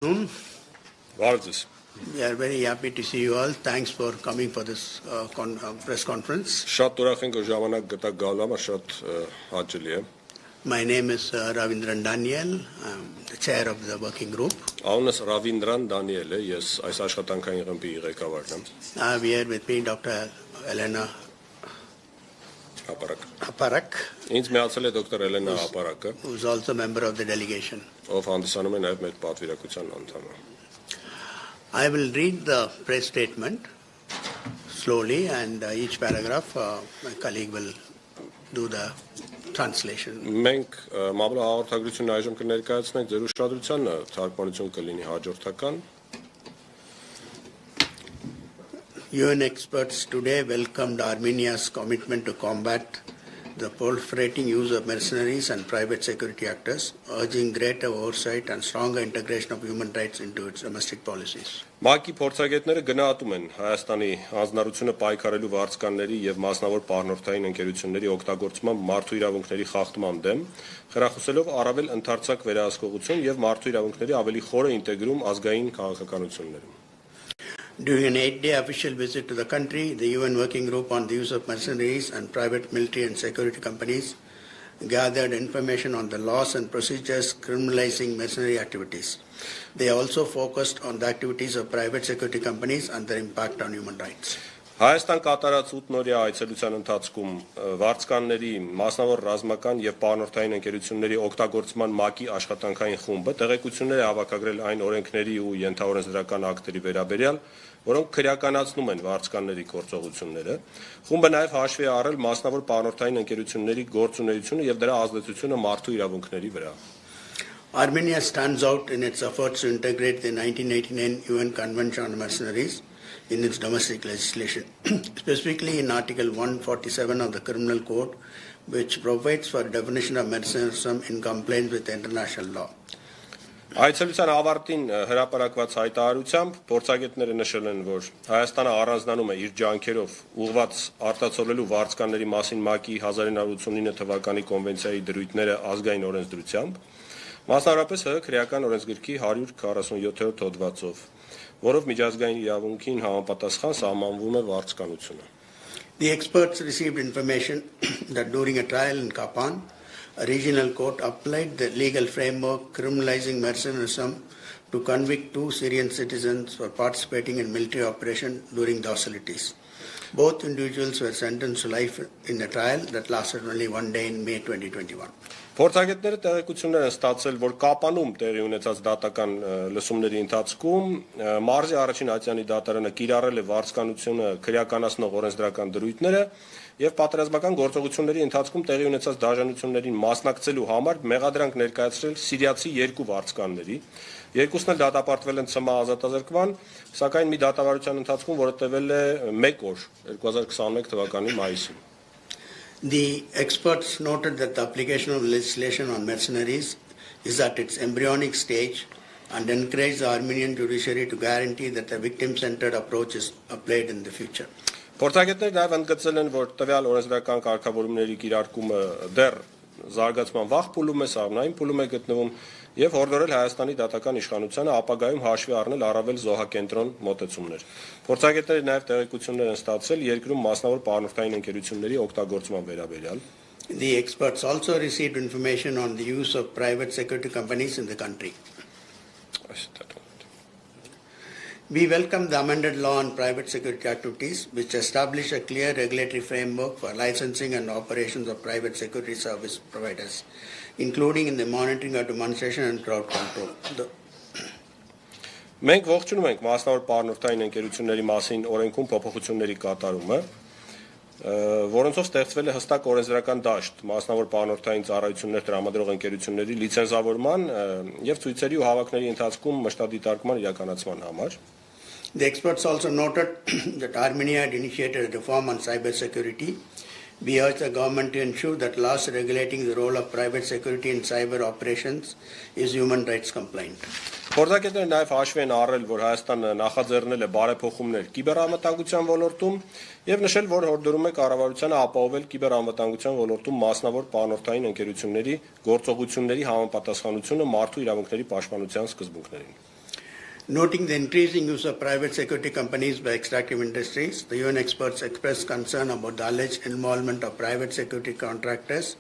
Vargas. We are very happy to see you all. Thanks for coming for this press conference. Շատ ուրախ ենք որ ժամանակ գտակ գալու համար շատ հաճելի է. My name is Ravindran Daniel. I'm the chair of the working group. Անունս Ravindran Daniel է, ես այս աշխատանքային խմբի ղեկավարն եմ. I have here with me Dr. Elena Aparak. Ինձ միացել է դոկտոր Էլենա Ապարակը, who is also a member of the delegation. ով հանդիսանում է նաև մեր պատվիրակության անդամ։ I will read the press statement slowly and each paragraph my colleague will do the translation. Մենք մամուլի հաղորդագրությունն այժմ կներկայացնենք ձեր ուշադրությանը, թարգմանություն կլինի հաջորդական։ UN experts today welcomed Armenia's commitment to combat the proliferating use of mercenaries and private security actors, urging greater oversight and stronger integration of human rights into its domestic policies. ՄԱԿ-ի փորձագետները գնահատում են Հայաստանի հանձնառությունը պայքարելու վարձկանների եւ մասնավոր պահնորդային ընկերությունների օգտագործման մարդու իրավունքների խախտման դեմ, խրախուսելով առավել ընդարձակ վերահսկողություն եւ մարդու իրավունքների ավելի խորը ինտեգրում ազգային քաղաքականություններում։ During an 8-day official visit to the country, the UN Working Group on the Use of Mercenaries and Private Military and Security Companies gathered information on the laws and procedures criminalizing mercenary activities. They also focused on the activities of private security companies and their impact on human rights. Հայաստան կատարած 8-օրյա այցելության ընթացքում վարձկանների, մասնավոր ռազմական եւ պահնորդային ընկերությունների օգտագործման ՄԱԿ-ի աշխատանքային խումբը տեղեկություններ է հավաքագրել այն օրենքների ու ենթաօրենսդրական ակտերի վերաբերյալ, որոնք քրեականացնում են վարձկանների գործողությունները։ Խումբը նաև հաշվի է առել մասնավոր պահնորդային ընկերությունների գործունեությունը եւ դրա ազդեցությունը մարդու իրավունքների վրա։ Armenia stands out in its efforts to integrate the 1989 UN Convention on Mercenaries in its domestic legislation, specifically in Article 147 of the Criminal Code, which provides for a definition of mercenarism in compliance with international law. Այցելության ավարտին հրապարակված հայտարարությամբ փորձագետները նշել են, որ Հայաստանը առանձնանում է իր ջանքերով ուղղված արտացոլելու վարձկանների մասին ՄԱԿ-ի 1989 թվականի կոնվենցիայի դրույթները ազգային օրենսդրությամբ, մասնավորապես ՀՀ քրեական օրենսգրքի 147-րդ հոդվածով, որով միջազգային իրավունքին համապատասխան սահմանվում է վարձկանությունը։ The experts received information that during a trial in Kapan, a regional court applied the legal framework criminalizing mercenarism to convict 2 Syrian citizens for participating in military operation during the hostilities. Both individuals were sentenced to life in a trial that lasted only 1 day in May 2021. Փորձագետները տեղեկություններ են ստացել, որ Կապանում տեղի ունեցած դատական լսումների ընթացքում մարզի առաջին ատյանի դատարանը կիրառել է վարձկանությունը քրեականացնող օրենսդրական դրույթները եւ պատերազմական գործողությունների ընթացքում տեղի ունեցած դաժանություններին մասնակցելու համար մեղադրանք ներկայացրել սիրիացի 2 վարձկանների։ Երկուսն էլ դատապարտվել են ՑՄ ազատազրկման, սակայն մի դատավարության ընթացքում, որը տևել է 1 օր 2021 թվականի մայիսին։ The experts noted that the application of legislation on mercenaries is at its embryonic stage and encouraged the Armenian judiciary to guarantee that a victim-centered approach is applied in the future. Փորձագետները նաև ընդգծել են, որ տվյալ օրենսդրական կարգավորումների կիրարկումը դեռ զարգացման վաղ փուլում է, սահմանային փուլում է գտնվում եւ հորդորել Հայաստանի դատական իշխանությանը ապագայում հաշվի առնել առավել զոհակենտրոն մոտեցումներ։ Փորձագետները նաև տեղեկություններ են ստացել երկրում մասնավոր պահնորդային ընկերությունների օգտագործման վերաբերյալ։ The experts also received information on the use of private security companies in the country. We welcome the amended law on private security activities, which establish a clear regulatory framework for licensing and operations of private security service providers, including in the monitoring of demonstration and crowd control. Մենք ողջունում ենք մասնավոր պահնորդային ընկերությունների մասին օրենքում փոփոխությունների կատարումը, որոնցով ստեղծվել է հստակ օրենսդրական դաշտ մասնավոր պահնորդային ծառայություններ տրամադրող ընկերությունների լիցենզավորման եւ ցույցերի ու հավաքների ընթացքում մշտադիտարկման իրականացման համար։ The experts also noted that Armenia had initiated a reform on cybersecurity. We urge the government to ensure that laws regulating the role of private security in cyber operations is human rights compliant. Փորձագետները նաև հաշվի են առել, որ Հայաստանը նախաձեռնել է բարեփոխումներ կիբերանվտանգության ոլորտում եւ նշել, որ հորդորում է կառավարությանը ապահովել կիբերանվտանգության ոլորտում մասնավոր պահնորդային ընկերությունների գործողությունների համապատասխանությունը մարդու իրավունքների պաշտպանության սկզբունքներին։ Noting the increasing use of private security companies by extractive industries, the UN experts expressed concern about the alleged involvement of private security contractors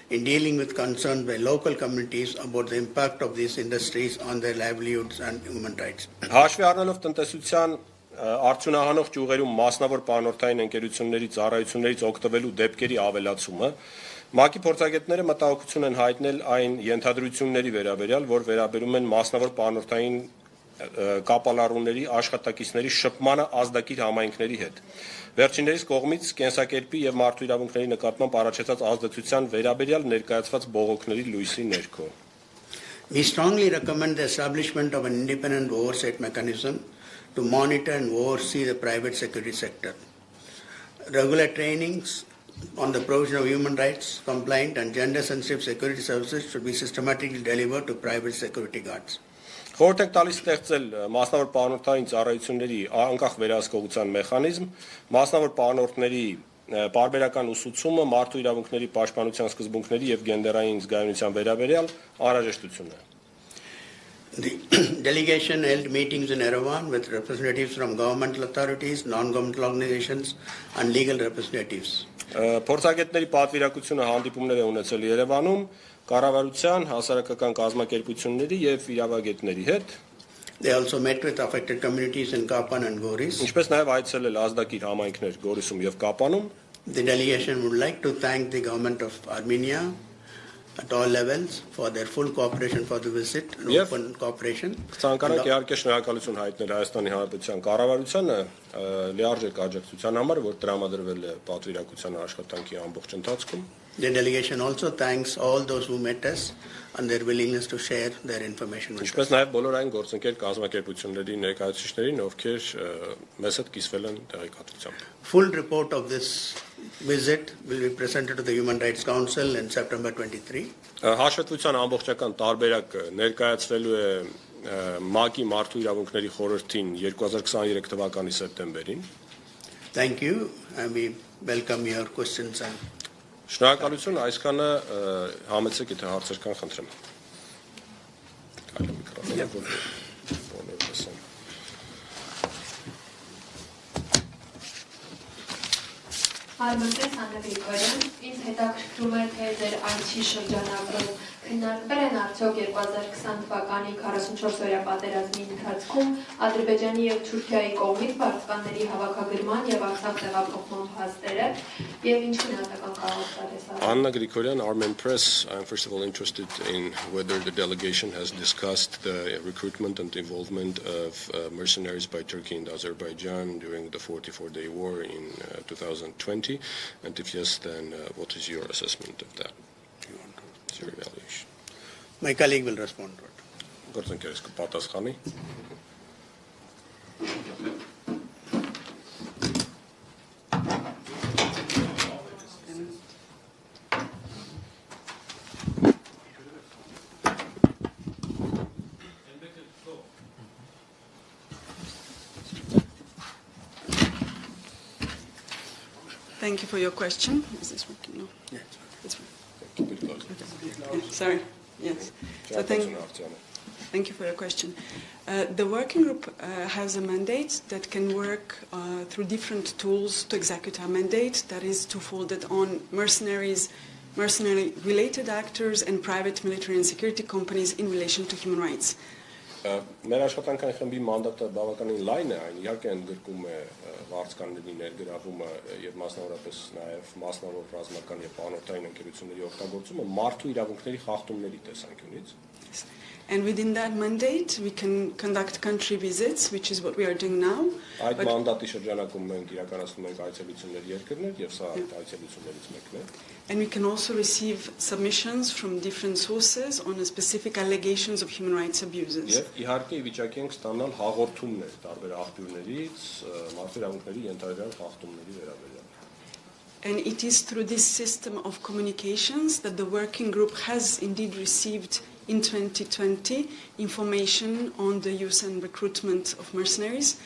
in dealing with concerns by local communities about the impact of these industries on their livelihoods and human rights. Հաշվի առնելով տնտեսության արդյունահանող ճյուղերում մասնավոր պանորթային ընկերությունների ծառայություններից օգտվելու դեպքերի ավելացումը, ՄԱԿ-ի փորձագետները մտահոգություն են հայտնել այն ենթադրությունների վերաբերյալ, որ վերաբերում են մասնավոր պանորթային կապալառուների աշխատակիցների շփմանը ազդակիր համայնքների հետ։ Վերջիններիս կողմից կենսակերպի եւ մարդու իրավունքների նկատմամբ առաջացած ազդեցության վերաբերյալ ներկայացված բողոքների լույսի ներքո։ We strongly recommend the establishment of an independent oversight mechanism to monitor and oversee the private security sector. Regular trainings on the provision of human rights, compliant and gender-sensitive security services should be systematically delivered to private security guards. Խորհուրդ եք տալիս ստեղծել մասնավոր պանորթային ծառայությունների անկախ վերահսկողության մեխանիզմ, մասնավոր պանորթների պարբերական ուսուցումը, մարդու իրավունքների պաշտպանության սկզբունքների եւ գենդերային զգայունության վերաբերյալ անհրաժեշտություն է։ The delegation held meetings in Yerevan with representatives from governmental authorities, non-governmental organizations and legal representatives. Փորձագետների պատվիրակությունը հանդիպումներ է ունեցել Երևանում, կառավարության, հասարակական կազմակերպությունների եւ իրավագետների հետ։ They also met with affected communities in Kapan and Goris. Ինչպես նաեւ այցելել ազդակիր համայնքներ Գորիսում եւ Կապանում։ The delegation would like to thank the government of Armenia at all levels for their full cooperation for the visit and open cooperation. Ցանկանանք իհարկե շնորհակալություն հայտնել Հայաստանի Հանրապետության կառավարությանը լիարժեք աջակցության համար, որ տրամադրվել է պատվիրակության աշխատանքի ամբողջ ընթացքում։ The delegation also thanks all those who met us and their willingness to share their information with us. Ինչպես նաև բոլոր այն գործընկեր կազմակերպությունների ներկայացուցիչներին, ովքեր մեզ հետ կիսվել են տեղեկատվությամբ։ Full report of this visit will be presented to the Human Rights Council in September 23. Հաշվետվության ամբողջական տարբերակը ներկայացվելու է ՄԱԿ-ի մարդու իրավունքների խորհրդին 2023 թվականի սեպտեմբերին։ Thank you and we welcome your questions and Շնորհակալություն, այսքանը համեցեք, եթե հարցեր կան, խնդրեմ։ Կարելի միկրոֆոնը բոլորը լսեն։ Արմատես Աննագրիգորյան, ինձ հետաքրքրում է, թե ձեր այցի շրջանակում քննարկվել են արդյոք 2020 թվականի 44-օրյա պատերազմի ընթացքում Ադրբեջանի եւ Թուրքիայի կողմից վարձկանների հավաքագրման եւ Արցախ տեղափոխման փաստերը եւ ինչ գնահատական կարող տալիս։ Anna Grigoryan, Armen Press. I'm first of all interested in whether the delegation has discussed the recruitment and involvement of mercenaries by Turkey and Azerbaijan during the 44-day war in 2020, and if yes, then what is your assessment of that? Your evaluation. my colleague will respond to it. Գործընկերս կպատասխանի։ Thank you for your question. Is this working? No. Yes. It's working. Sorry. Yes. So thank you for your question. The working group has a mandate that can work through different tools to execute our mandate. That is twofolded on mercenary-related actors and private military and security companies in relation to human rights. Մեր աշխատանքային խմբի մանդատը բավականին լայն է, այն իհարկե ընդգրկում է վարձկանների ներգրավումը եւ մասնավորապես նաեւ մասնավոր ռազմական եւ պանոթային ընկերությունների օգտագործումը մարդու իրավունքների խախտումների տեսանկյունից։ And within that mandate, we can conduct country visits, which is what we are doing now. Այդ մանդատի շրջանակում մենք իրականացնում ենք այցելություններ երկրներ եւ սա այդ այցելություններից մեկն է։ And we can also receive submissions from different sources on specific allegations of human rights abuses. Եվ իհարկե վիճակի ենք ստանալ հաղորդումներ տարբեր աղբյուրներից մարդու իրավունքների ենթադրյալ խախտումների վերաբերյալ։ And it is through this system of communications that the working group has indeed received in 2020 information on the use and recruitment of mercenaries.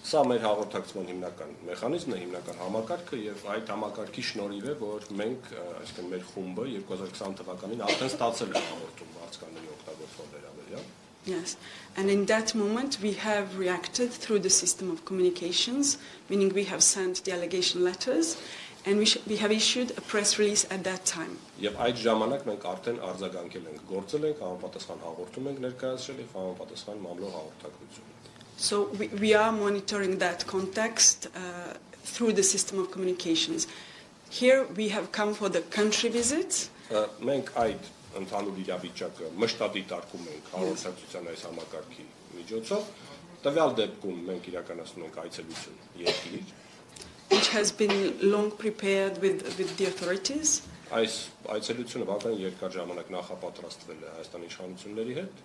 Սա մեր հաղորդակցման հիմնական մեխանիզմն է, հիմնական համակարգը եւ այդ համակարգի շնորհիվ է, որ մենք, այսինքն մեր խումբը 2020 թվականին արդեն ստացել է հաղորդում վարձկանների օգտագործման վերաբերյալ։ Yes, and in that moment we have reacted through the system of communications, meaning we have sent the allegation letters and we have issued a press release at that time. Եվ այդ ժամանակ մենք արդեն արձագանքել ենք, գործել ենք, համապատասխան հաղորդում ենք ներկայացրել եւ համապատասխան մամլո հաղորդակցություն։ So we are monitoring that context through the system of communications. Here we have come for the country visits. Մենք այդ ընդհանուր իրավիճակը մշտադիտարկում ենք հաղորդակցության այս համակարգի միջոցով, տվյալ դեպքում մենք իրականացնում ենք այցելություն երկիր, which has been long prepared with the authorities. Այս այցելությունը բավական երկար ժամանակ նախապատրաստվել է Հայաստանի իշխանությունների հետ.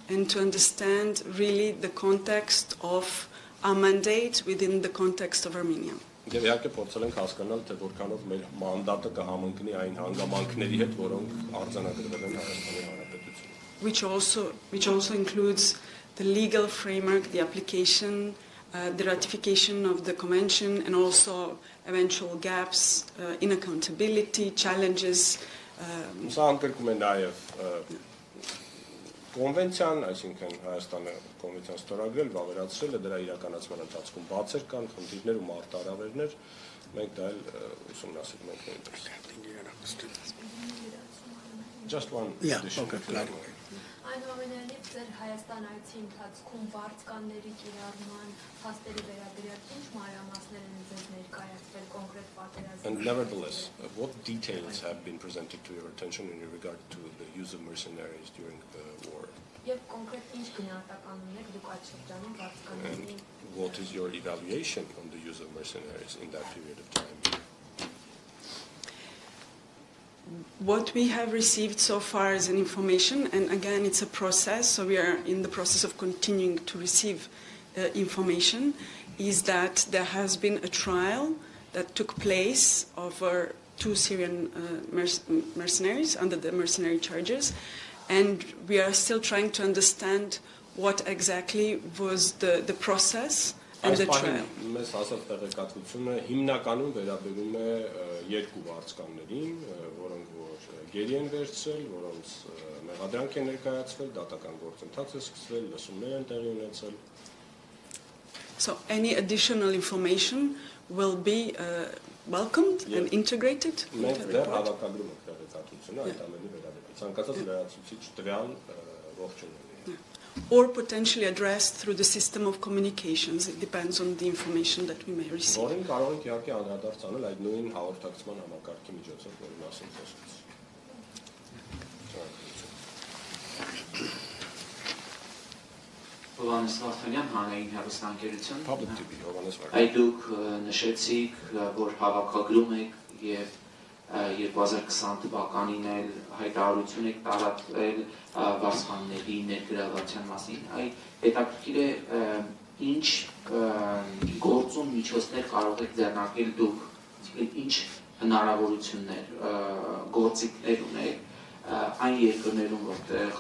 And to understand really the context of our mandate within the context of Armenia. Եվ իհարկե փորձել ենք հասկանալ, թե որքանով մեր մանդատը կհամընկնի այն հանգամանքների հետ, որոնք արձանագրվել են Հայաստանի Հանրապետությունում. Which also includes the legal framework, the application, the ratification of the convention, and also eventual gaps in accountability, challenges. Սա ընդգրկում է նաև կոնվենցիան, այսինքն Հայաստանը կոնվենցիան ստորագրել, վավերացրել է, դրա իրականացման ընթացքում բացեր կան, խնդիրներ ու մարտահրավերներ, մենք դա էլ ուսումնասիրում ենք նույնպես. Just one addition. Այնուամենայնիվ, ձեր Հայաստան այցի ընթացքում վարձկանների կիրառման փաստերի վերաբերյալ ինչ մանրամասներ են ձեզ ներկայացվել կոնկրետ պատերազմի։ And nevertheless, what details have been presented to your attention in regard to the use of mercenaries during the war? Եվ կոնկրետ ինչ գնահատական ունեք դուք այդ շրջանում վարձկանների։ What is your evaluation on the use of mercenaries in that period of time? What we have received so far is an information, and again it's a process, so we are in the process of continuing to receive information, is that there has been a trial that took place over 2 Syrian mercenaries under the mercenary charges, and we are still trying to understand what exactly was the process and the trial. Մեզ հասած տեղեկատվությունը հիմնականում վերաբերում է երկու վարձկաններին, որոնք որ գերի են վերցրել, որոնց մեղադրանք է ներկայացվել, դատական գործընթաց է սկսվել, լսումներ են տեղի ունեցել. So any additional information will be welcomed and integrated into the report. Հավաքագրում ենք տեղեկատվությունը այդ ամենի վերաբերյալ ցանկացած լրացուցիչ տվյալ ողջունելի է. Or potentially addressed through the system of communications. It depends on the information that we may receive. Որին կարող ենք իհարկե անդրադարձ անել այդ նույն հաղորդակցման համակարգի միջոցով, որի մասին խոսեց։ Հովհաննես Վարդանյան, հանրային հեռուստաընկերություն։ Public TV, Հովհաննես Վարդանյան։ Այդ դուք նշեցիք, որ հավաքագրում եք եւ 2020 թվականին էլ հայտարարություն եք տարածվել վարձկանների ներգրավության մասին։ Այդ հետաքրքիր է ինչ գործուն միջոցներ կարող եք ձեռնարկել դուք, ինչ հնարավորություններ, գործիքներ ունեք այն երկրներում, որտեղ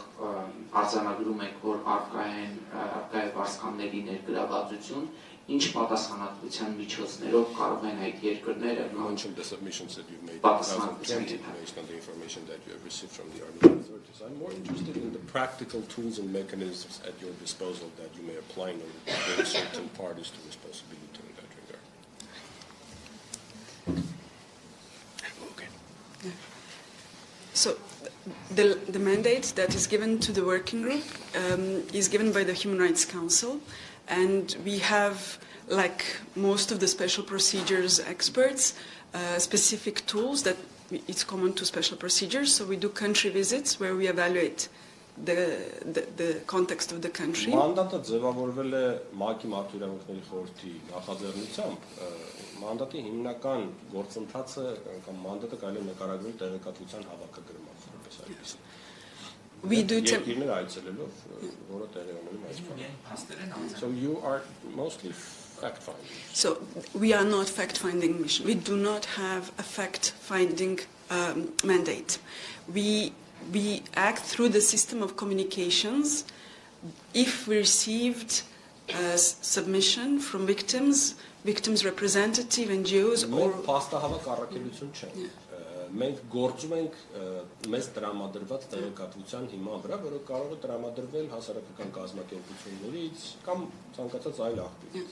արձանագրում եք, որ առկա է վարձկանների ներգրավվածություն, ինչ պատասխանատվության միջոցներով կարող են այդ երկրները mentioned the submissions that you've made based on the information that you have received from the Armenian authorities. I'm more interested in the practical tools and mechanisms at your disposal that you may apply in order to bring certain parties to responsibility in that regard. Okay. Yeah. So the mandate that is given to the working group is given by the Human Rights Council, and we have, like most of the special procedures experts, specific tools that it's common to special procedures. So we do country visits where we evaluate the context of the country. Մանդատը ձևավորվել է ՄԱԿ-ի մարդու իրավունքների խորհրդի նախաձեռնությամբ։ Մանդատի հիմնական գործընթացը կամ մանդատը կարելի է նկարագրել տեղեկատվության հավաքագրումով, որպես այդպես։ We do So you are mostly fact-finding. So we are not fact-finding mission. We do not have a fact-finding mandate. We act through the system of communications. If we received a submission from victims representative, NGOs, or մենք գործում ենք մեզ տրամադրված տեղեկատվության հիման վրա, որը կարող է տրամադրվել հասարակական կազմակերպություններից կամ ցանկացած այլ աղբյուրից։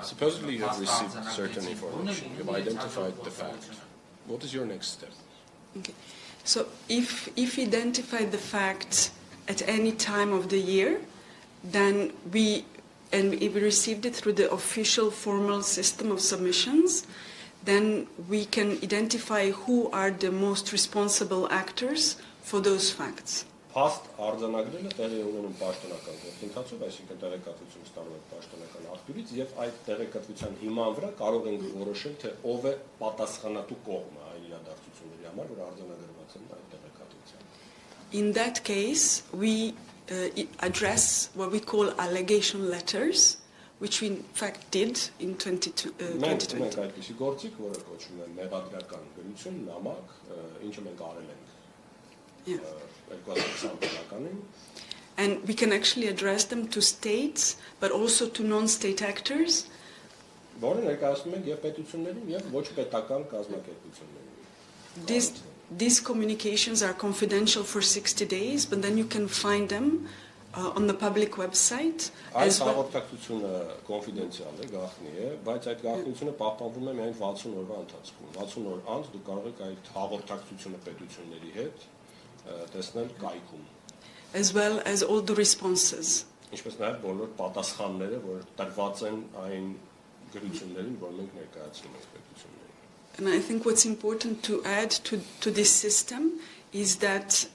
Supposedly you have received certain information, you've identified the fact. What is your next step? Okay. So if identified the facts at any time of the year, then if we received it through the official formal system of submissions, then we can identify who are the most responsible actors for those facts. Փաստ արձանագրելը տեղի ունենում պաշտոնական գործընթացով, այսինքն տեղեկատվություն ստանում ենք պաշտոնական աղբյուրից եւ այդ տեղեկատվության հիման վրա կարող ենք որոշել թե ով է պատասխանատու կողմը այն իրադարձությունների համար, որ արձանագրված են այդ տեղեկատվությամբ։ In that case, we address what we call allegation letters, which we in fact did in 2020. Մենք այդպիսի գործիք, որը կոչվում է մեղադրական գրություն, նամակ, ինչը մենք արել ենք 2020 թվականին. And we can actually address them to states, but also to non-state actors. Որը ներկայացնում ենք եւ պետություններին եւ ոչ պետական կազմակերպություններին։ These communications are confidential for 60 days, but then you can find them on the public website. Այս հաղորդակցությունը կոնֆիդենցիալ է, գաղտնի է, բայց այդ գաղտնիությունը պահպանվում է միայն 60 օրվա ընթացքում։ 60 օր անց դուք կարող եք այդ հաղորդակցությունը պետությունների հետ տեսնել կայքում։ As well as all the responses. Ինչպես նաև բոլոր պատասխանները, որ տրված են այն գրություններին, որ մենք ներկայացնում ենք պետություններին։ And I think what's important to add to this system is that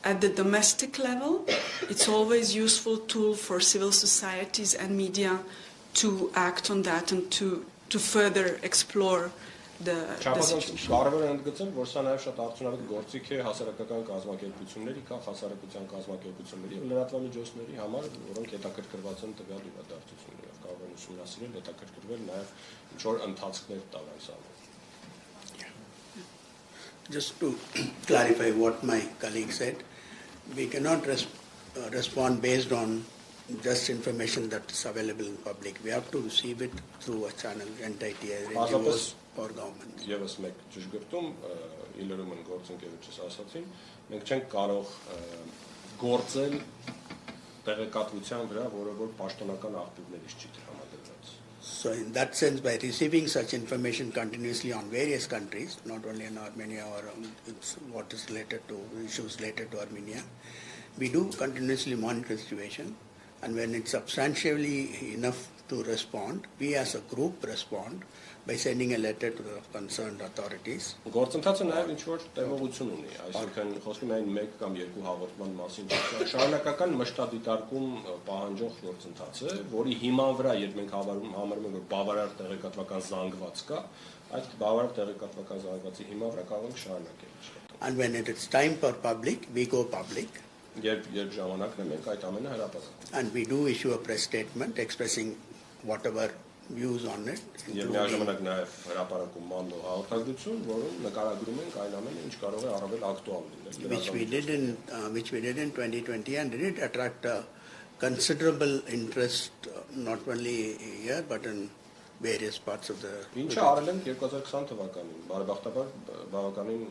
at the domestic level, it's always a useful tool for civil societies and media to act on that and to further explore the situation. Կարևոր է ընդգծել, որ սա նաև շատ արդյունավետ գործիք է հասարակական կազմակերպությունների, կամ հասարակության կազմակերպությունների ու լրատվամիջոցների համար, որոնք հետաքրքրված են տվյալ իրադարձություններով, կարող են ուսումնասիրել, հետաքրքրվել նաև ինչ-որ ընթացքներ տալ այս ամենը։ Just to clarify what my colleague said, we cannot respond based on just information that is available in public. We have to receive it through a channel, entity, NGOs or government. Եվս մեկ ճշգրտում, իլերումն գործընկերոջս ասացին, մենք չենք կարող գործել տեղեկատվության վրա, որը որ պաշտոնական աղբյուրներից չի տրամադրված։ So in that sense, by receiving such information continuously on various countries, not only in Armenia or what is related to issues related to Armenia, we do continuously monitor the situation, and when it's substantially enough to respond, we as a group respond by sending a letter to the concerned authorities. Գործընթացը նաև ինչ-որ տևողություն ունի, այսինքն խոսքում են 1 կամ 2 հաղորդման մասին, շարունակական մշտադիտարկում պահանջող գործընթաց է, որի հիման վրա, երբ մենք համարում ենք, որ բավարար տեղեկատվական զանգված կա, այդ բավարար տեղեկատվական զանգվածի հիման վրա կարող ենք շարունակել։ And when it is time for public, we go public. Երբ ժամանակն է, մենք այդ ամենը հրապարակում։ And we do issue a press statement expressing whatever views on it. Եվ միաժամանակ նաև հրապարակում մանրով հաղորդագրություն, որում նկարագրում ենք այն ամենը, ինչ կարող է առավել ակտուալ լինել։ Which we did in 2020 and did attract considerable interest not only here but in various parts of the Ինչը արել ենք 2020 թվականին, բարեբախտաբար բավականին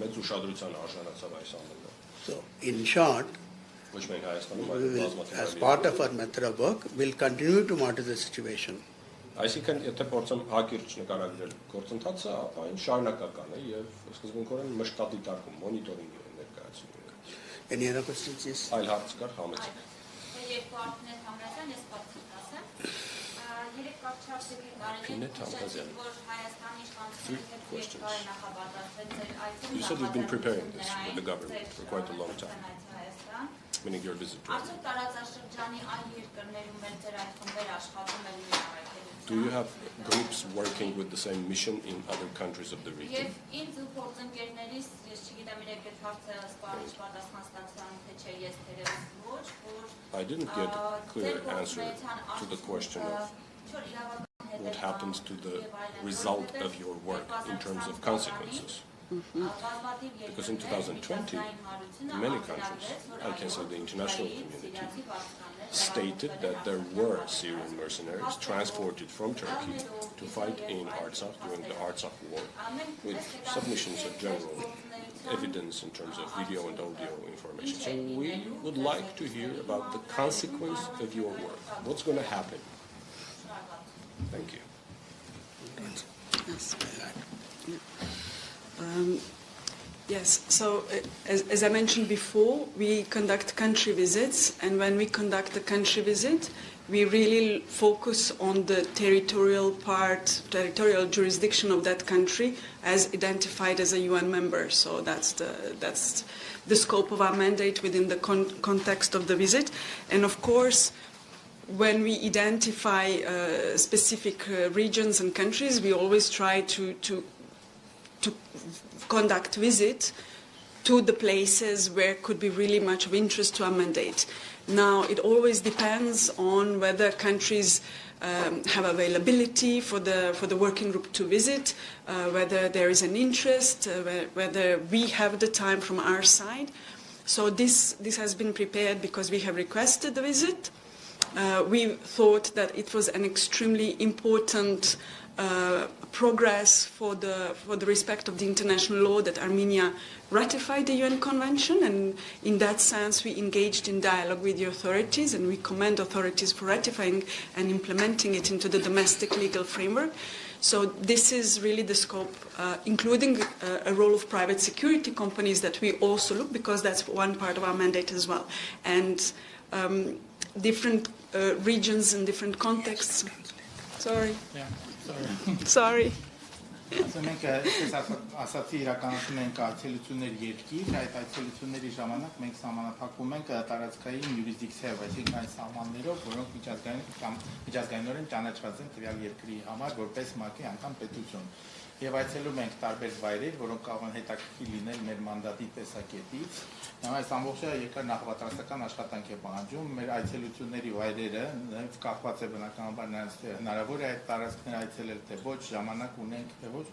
մեծ ուշադրության արժանացավ այս ամենը։ So in short, Which means as part of our method of work, we'll continue to monitor the situation. Այսինքն, եթե փորձեմ հակիրճ նկարագրել գործընթացը, ապա այն շարունակական է եւ սկզբունքորեն մշտադիտարկում, մոնիտորինգ է ներկայացնում։ Any other questions? Yes. Այլ հարց կար, համեցեք։ Երկու արդեն համրազան ես պատմեմ ասեմ։ Երեք կապ չարժեքի կարելի որ Հայաստանի իշխանությունները երկար նախաբարձրել ձեր այցում։ You said you've been preparing this with the government for quite a long time. Meaning your visit to Արդյոք տարածաշրջանի այլ երկրներում էլ ձեր այդ խմբեր աշխատում են միառակելություն։ Do you have groups working with the same mission in other countries of the region? Եվ ինձ ու փորձընկերներիս, ես չգիտեմ իրեք այդ հարցը սպառիչ պատասխան ստացան, թե չէ ես թերևս ոչ, որ I didn't get a clear answer to the question of what happens to the result of your work in terms of consequences. Because in 2020, in many countries, I can say the international community stated that there were Syrian mercenaries transported from Turkey to fight in Artsakh during the Artsakh war, with submissions of general evidence in terms of video and audio information. So we would like to hear about the consequence of your work. What's going to happen? Thank you. Yes. Yes, so as I mentioned before, we conduct country visits, and when we conduct a country visit, we really focus on the territorial jurisdiction of that country as identified as a UN member. So that's the scope of our mandate within the context of the visit. And of course, when we identify specific regions and countries, we always try to conduct visits to the places where could be really much of interest to our mandate. Now, it always depends on whether countries have availability for the working group to visit, whether there is an interest, whether we have the time from our side. So this has been prepared because we have requested the visit. We thought that it was an extremely important progress for the respect of the international law that Armenia ratified the UN Convention, and in that sense we engaged in dialogue with the authorities, and we commend authorities for ratifying and implementing it into the domestic legal framework. So this is really the scope, including a role of private security companies that we also look, because that's one part of our mandate as well. And different regions and different contexts. Sorry. Yeah. Sorry. Մենք ասացի իրականացում ենք այցելություններ երկիր, այդ այցելությունների ժամանակ մենք սահմանափակվում ենք տարածքային յուրիսդիկցիայով, այսինքն այն սահմաններով, որոնք միջազգայինորեն ճանաչված են տվյալ երկրի համար որպես ՄԱԿ-ի անդամ պետություն։ Եվ այցելում ենք տարբեր վայրեր, որոնք կարող են հետաքրքիր լինել մեր մանդատի տեսակետից։ Այս ամբողջը երկար նախապատրաստական աշխատանք է պահանջում։ Մեր այցելությունների վայրերը կախված է բնականաբար նրանց հնարավոր է այդ տարածքները այցելել թե ոչ, ժամանակ ունենք թե ոչ,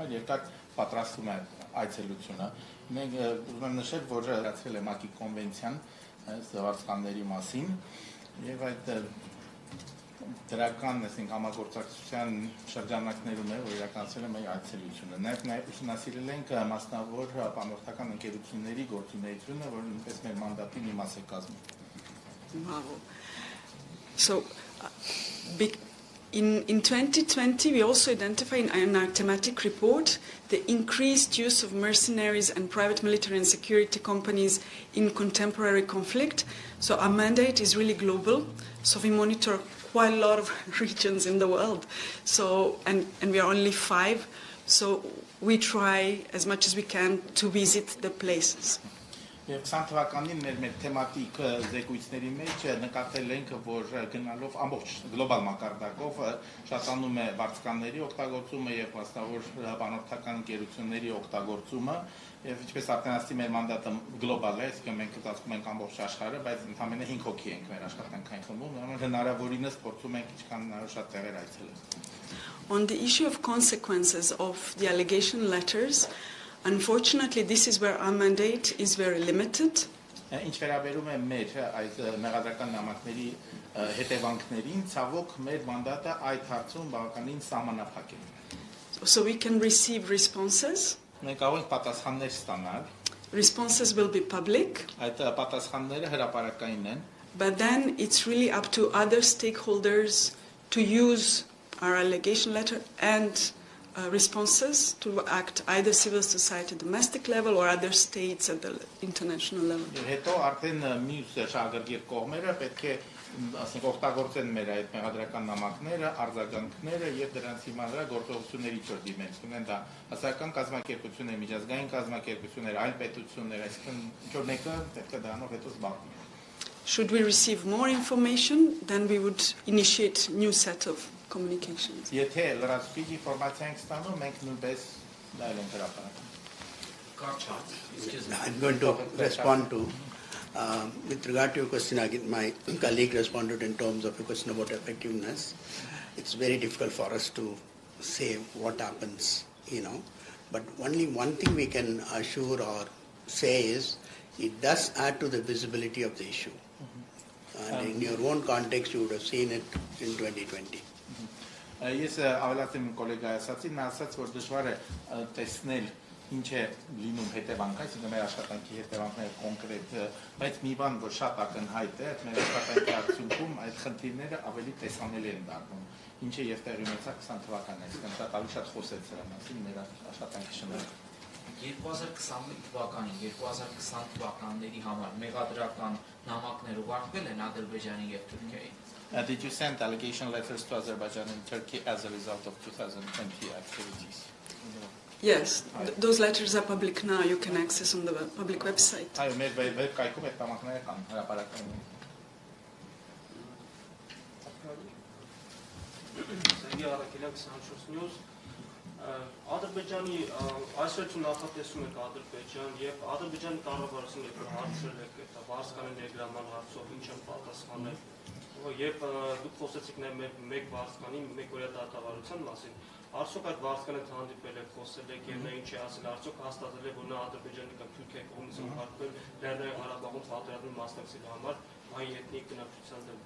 այլ երկար պատրաստում է այցելությունը։ Մենք ուզում եմ նշել, որ վերացրել է ՄԱԿ-ի կոնվենցիան վարձկանների մասին, եւ այդ դրական համագործակցության շրջանակներում է, որ իրականացել է մեր այցելությունը։ Նաև ուսումնասիրել ենք մասնավոր պանորդական ընկերությունների գործունեությունը, որը նույնպես մեր մանդատի մի մաս է կազմում։ So, in 2020, we also identified in our thematic report the increased use of mercenaries and private military and security companies in contemporary conflict. So our mandate is really global. So we monitor quite a lot of regions in the world. So, and we are only 5. So we try as much as we can to visit the places. Եվ 20 թվականին մեր թեմատիկ զեկույցների մեջ նկատել ենք, որ գնալով ամբողջ գլոբալ մակարդակով շատանում է վարձկանների օգտագործումը եւ մասնավոր բանորդական ընկերությունների օգտագործումը, եւ ինչպես արդեն ասացի, մեր մանդատը գլոբալ է, այսինքն մենք կտածում ենք ամբողջ աշխարհը, բայց ընդհանրապես 5 հոգի ենք մեր աշխատանքային խմբում, հնարավորինս փորձում ենք ինչքան հնարավոր շատ տեղեր այցելել։ On the issue of consequences of the allegation letters, unfortunately, this is where our mandate is very limited. Ինչ վերաբերում է մեր այդ մեղադրական նամակների հետևանքներին, ցավոք մեր մանդատը այդ հարցում բավականին սահմանափակ է։ So we can receive responses. Մենք կարող ենք պատասխաններ ստանալ։ Responses will be public. Այդ պատասխանները հրապարակային են։ But then it's really up to other stakeholders to use our allegation letter and responses to act either civil society domestic level or other states at the international level. Հետո արդեն մյուս շահագրգիռ կողմերը պետք է ասենք օգտագործեն մեր այդ մեղադրական նամակները, արձագանքները եւ դրանց հիման վրա գործողությունների ճոր դիմեցին են դա հասարակական կազմակերպություններ, միջազգային կազմակերպություններ, այլ պետություններ, այսինքն ինչ-որ մեկը պետք է դրանով հետո զբաղվի։ Should we receive more information, then we would initiate new set of communications. Եթե լրացուցիչ ինֆորմացիա ենք ստանում, մենք նույնպես դայել ենք հրապարակում։ I'm going to respond to, with regard to your question, again, my colleague responded in terms of a question about effectiveness. It's very difficult for us to say what happens, But only one thing we can assure or say is it does add to the visibility of the issue. And in your own context, you would have seen it in 2020. Ես ավելացեմ կոլեգայի ասացի, նա ասաց, որ դժվար է տեսնել ինչ է լինում հետևանք, այսինքն մեր աշխատանքի հետևանքները կոնկրետ, բայց մի բան, որ շատ ակնհայտ է, մեր աշխատանքի արդյունքում այդ խնդիրները ավելի տեսանելի են դառնում, ինչը եւ տեղի ունեցավ 20 թվականին, այսինքն դա ավելի շատ խոսեց դրա մասին մեր աշխատանքի շրջանում։ 2021 թվականին, 2020 թվականների համար մեղադրական նամակներ ուղարկվել են Ադրբեջանի եւ Թուրքիայի։ Did you send allegation letters to Azerbaijan and Turkey as a result of 2020 activities? Yes, those letters are public now. You can access on the public website. Այո, մեր վեբկայքում այդ նամակները կան, հրապարակային։ Սերգեյ Արաքելյան 24 News Ադրբեջանի այսօր նախատեսում եք Ադրբեջան եւ Ադրբեջանի կառավարությունը երբ հարցրել եք այդ վարձկաների ներգրավման հարցով ինչ են պատասխանել եւ դուք խոսեցիք նաեւ մեկ վարձկանի մեկ օրյա դատավարության մասին արդյոք այդ վարձկանը հանդիպել եք խոսել եք եւ նա ինչ է ասել արդյոք հաստատել է որ նա Ադրբեջանի կամ Թուրքիայի կողմից ուղարկվել Լեռնային Ղարաբաղում պատերազմի մասնակցելու համար այն էթնիկ բնակչության դեմ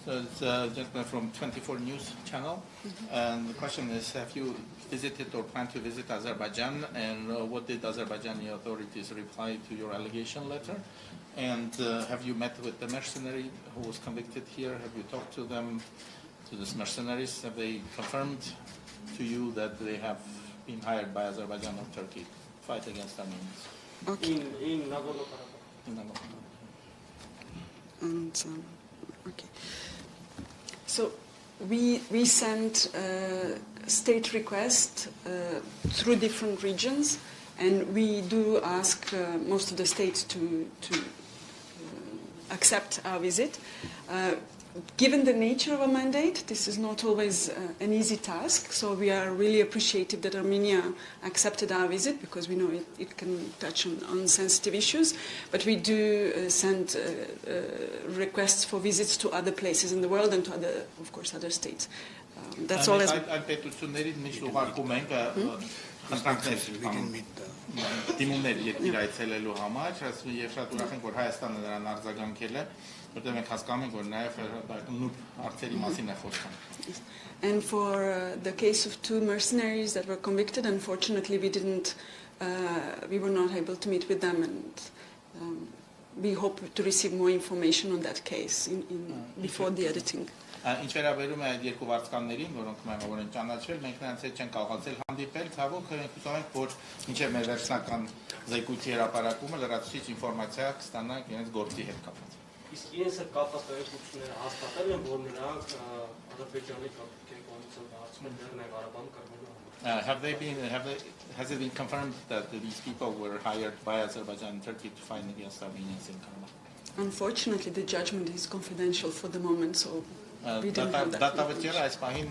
So it's a gentleman from 24 News channel, and the question is, have you visited or plan to visit Azerbaijan, and what did Azerbaijani authorities reply to your allegation letter? And have you met with the mercenary who was convicted here? Have you talked to them, to these mercenaries? Have they confirmed to you that they have been hired by Azerbaijan or Turkey to fight against Armenians? Okay. in Nagorno-Karabakh? In Nagorno. And, okay. So we sent state requests through different regions, and we do ask most of the states to accept our visit. Given the nature of a mandate, this is not always an easy task, so we are really appreciative that Armenia accepted our visit because we know it can touch on sensitive issues, but we do send requests for visits to other places in the world and to other, of course, other states. That's all. Դիմումներ երկիր այցելելու համար, եւ շատ ուրախ ենք, որ Հայաստանը նրան արձագանքել է, որտեղ մենք հասկանում ենք, որ նաեւ նույն հարցերի մասին է խոսքը։ And for the case of two mercenaries that were convicted, unfortunately we were not able to meet with them, and we hope to receive more information on that case before the editing. Ինչ վերաբերում է այդ երկու վարձկաններին, որոնք մենք են ճանաչվել, մենք նրանց հետ չենք կարողացել հանդիպել, ցավոք մենք հուսով ենք, որ մինչև մեր վերջնական զեկույցի հրապարակումը լրացուցիչ ինֆորմացիա կստանանք իրենց գործի հետ կապված։ Իսկ իրենց հետ կապված տեղեկությունները հաստատել են, որ նրանք Ադրբեջանի կողմից են հարցում Լեռնային Ղարաբաղում կրվելու համար։ Has it been confirmed that these people were hired by Azerbaijan and Turkey to fight against Armenians in Karabakh? Unfortunately, the judgment is confidential for the moment, so we don't have that. Դատավճիռը այս պահին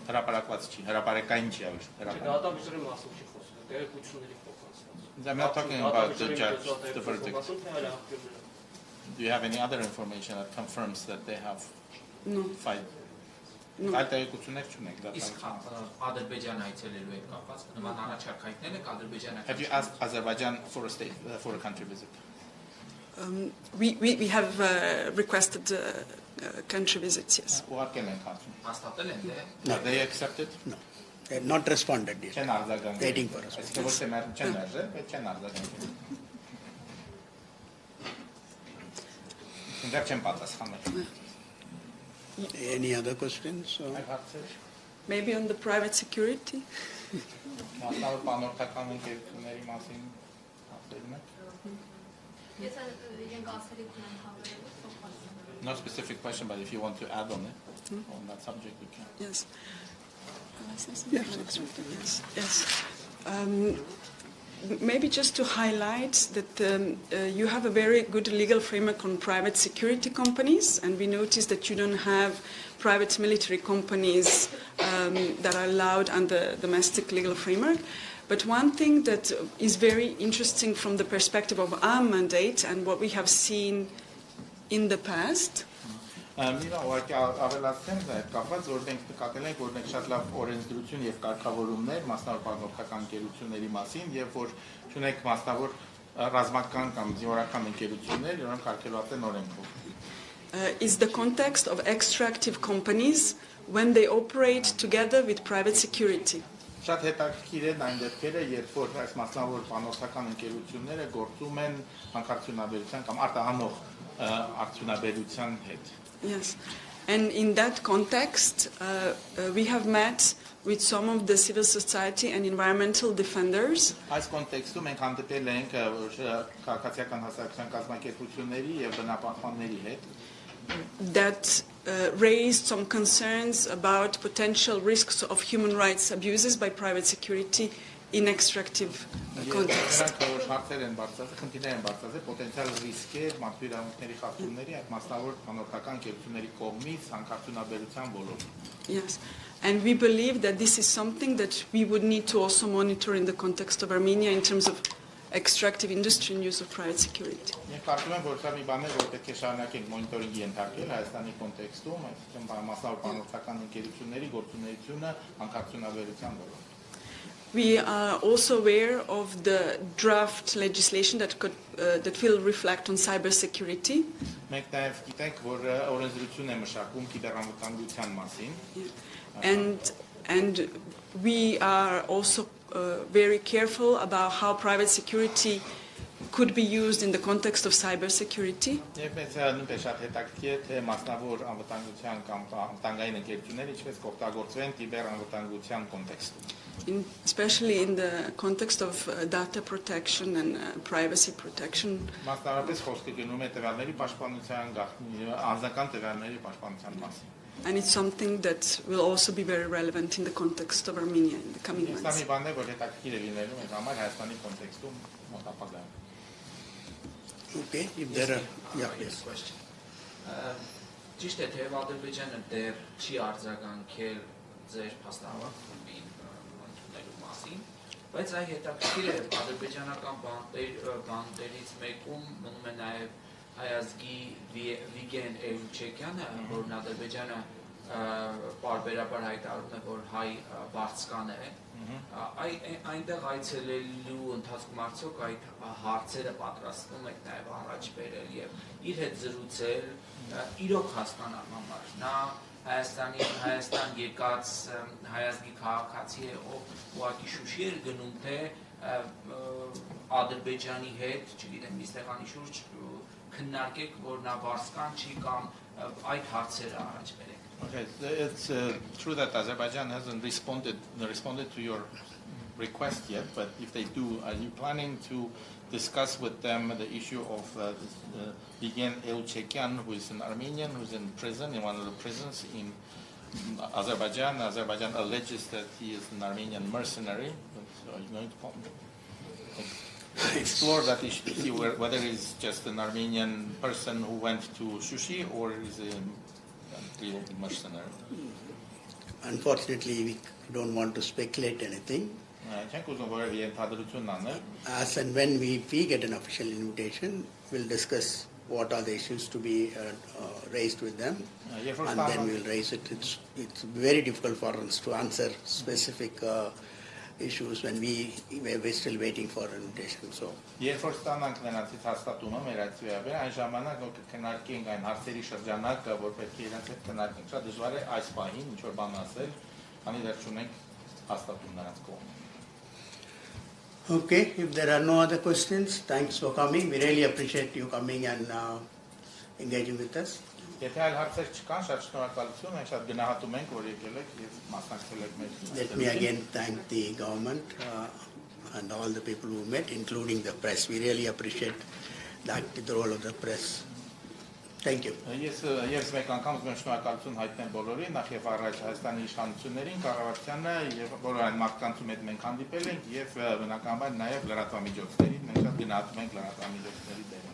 հրապարակված չի, հրապարակային չի ավելի։ Դատավճիռի մասին չի խոսում, տեղեկությունների փոխանցված։ I'm not talking about the judge, the verdict. Do you have any other information that confirms that they have fight? Այդ տեղեկություններ չունենք դատավճիռ։ Ադրբեջան այցելելու հետ կապված նման առաջարկայիններ եք Ադրբեջանը։ Have you asked Azerbaijan for a country visit? We have requested country visits, yes. Ուղարկել են հարցում։ Հաստատել են դե։ No, they accepted? No, they have not responded yet. Չեն արձագանքել։ Waiting for us. Այսինքն ոչ թե մեր չեն արժել, բայց չեն արձագանքել։ Ինձ չեն պատասխանել։ Any other questions? Maybe on the private security? Մասնավոր բանորդական ընկերությունների մասին ասելում եք։ No specific question, but if you want to add on it, on that subject, we can. Yes. Yes. Maybe just to highlight that you have a very good legal framework on private security companies, and we noticed that you don't have private military companies that are allowed under domestic legal framework. But one thing that is very interesting from the perspective of our mandate and what we have seen in the past. Միրա ուղղակի ավելացնեմ դա այդ կապված, որ մենք նկատել ենք, որ մենք շատ լավ օրենսդրություն եւ կարգավորումներ մասնավոր պարբերական ընկերությունների մասին եւ որ ունենք մասնավոր ռազմական կամ զինվորական ընկերություններ, որոնք արգելված են օրենքով. Is the context of extractive companies when they operate together with private security. Շատ հետաքրքիր են այն դեպքերը, երբ որ այս մասնավոր բանոսական ընկերությունները գործում են հանքարդյունաբերության կամ արտահանող արդյունաբերության հետ. Yes, and in that context, we have met with some of the civil society and environmental defenders. Այս կոնտեքստում մենք հանդիպել ենք քաղաքացիական հասարակության կազմակերպությունների եւ բնապահպանների հետ. That raised some concerns about potential risks of human rights abuses by private security in extractive context. Հարցեր են բարձրացել, խնդիրներ են բարձրացել պոտենցիալ ռիսկեր մարդու խախտումների այդ մասնավոր բանորդական ընկերությունների կողմից հանքարդյունաբերության ոլորտում. Yes, and we believe that this is something that we would need to also monitor in the context of Armenia in terms of extractive industry and use of private security. Մենք կարծում ենք, որ սա մի բան է, որ պետք է շարունակենք մոնիտորինգի ենթարկել Հայաստանի կոնտեքստում, այսինքն մասնավոր բանորդական ընկերությունների գործունեությունը հանքարդյունաբերության ոլորտում. We are also aware of the draft legislation that will reflect on cybersecurity. Մենք նաև գիտենք, որ օրենսդրություն է մշակում կիբեռանվտանգության մասին. And we are also very careful about how private security could be used in the context of cybersecurity. Եվ մեզ նույնպես շատ հետաքրքիր է, թե մասնավոր անվտանգության կամ անվտանգային ընկերությունները ինչպես կօգտագործվեն կիբեռանվտանգության կոնտեքստում. Especially in the context of data protection and privacy protection. Մասնավորապես խոսքը գնում է տվյալների պաշտպանության, անձնական տվյալների պաշտպանության մասին. And it's something that will also be very relevant in the context of Armenia in the coming months. Սա մի բան է, որ հետաքրքիր է լինելու մեր համար Հայաստանի կոնտեքստում մոտ ապագայում. Okay, if there are question. Ճիշտ է, թե Ադրբեջանը դեռ չի արձագանքել ձեր փաստահավաքին ընդունելու մասին, բայց այ հետաքրքիր է ադրբեջանական բանտերից մեկում մնում է նաև հայազգի Վիգեն Էլուչեկյանը, որն Ադրբեջանը պարբերաբար հայտարարում է, որ հայ վարձկան է, այնտեղ այցելելու ընթացքում արդյոք այդ հարցերը պատրաստվում եք նաև առաջ բերել եւ իր հետ զրուցել իրոք հասկանալ համար։ Նա Հայաստան եկած հայազգի քաղաքացի է, ով ուղղակի Շուշի էր գնում, թե Ադրբեջանի հետ, չգիտեմ, մի ստեղանի շուրջ քննարկեք, որ նա վարձկան չի կամ այդ հարցերը առաջ բերեք։ Okay, it's true that Azerbaijan hasn't responded to your request yet, but if they do, are you planning to discuss with them the issue of Vigen Elchekyan, who is an Armenian, who is in prison, in one of the prisons in Azerbaijan? Azerbaijan alleges that he is an Armenian mercenary. So are you going to explore that issue, see whether he's just an Armenian person who went to Shushi or is a real mercenary? Unfortunately, we don't want to speculate anything. As and when we get an official invitation, we'll discuss what are the issues to be raised with them, and then we'll raise it. It's very difficult for us to answer specific issues when we're still waiting for an invitation. So. Երբ որ ստանանք նրանցից հաստատումը մեր այդ ծրագրի, այն ժամանակ որ կքննարկենք այն հարցերի շրջանակը, որ պետք է իրենց հետ քննարկենք, շատ դժվար է այս պահին ինչ որ բան ասել, քանի դեռ չունենք հաստատում նրանց կողմից. Okay, if there are no other questions, thanks for coming. We really appreciate you coming and engaging with us. Եթե այլ հարցեր չկան, շատ շնորհակալություն, մենք շատ գնահատում ենք, որ եկել եք եւ մասնակցել եք մեր։ Let me again thank the government and all the people who met, including the press. We really appreciate the role of the press. Thank you. Ես մեկ անգամ ուզում եմ շնորհակալություն հայտնել բոլորին, նախ եւ առաջ Հայաստանի իշխանություններին, կառավարությանը եւ բոլոր այն մարդկանցում հետ մենք հանդիպել ենք եւ բնականաբար նաեւ լրատվամիջոցներին, մենք շատ գնահատում ենք լրատվամիջոցների դերը։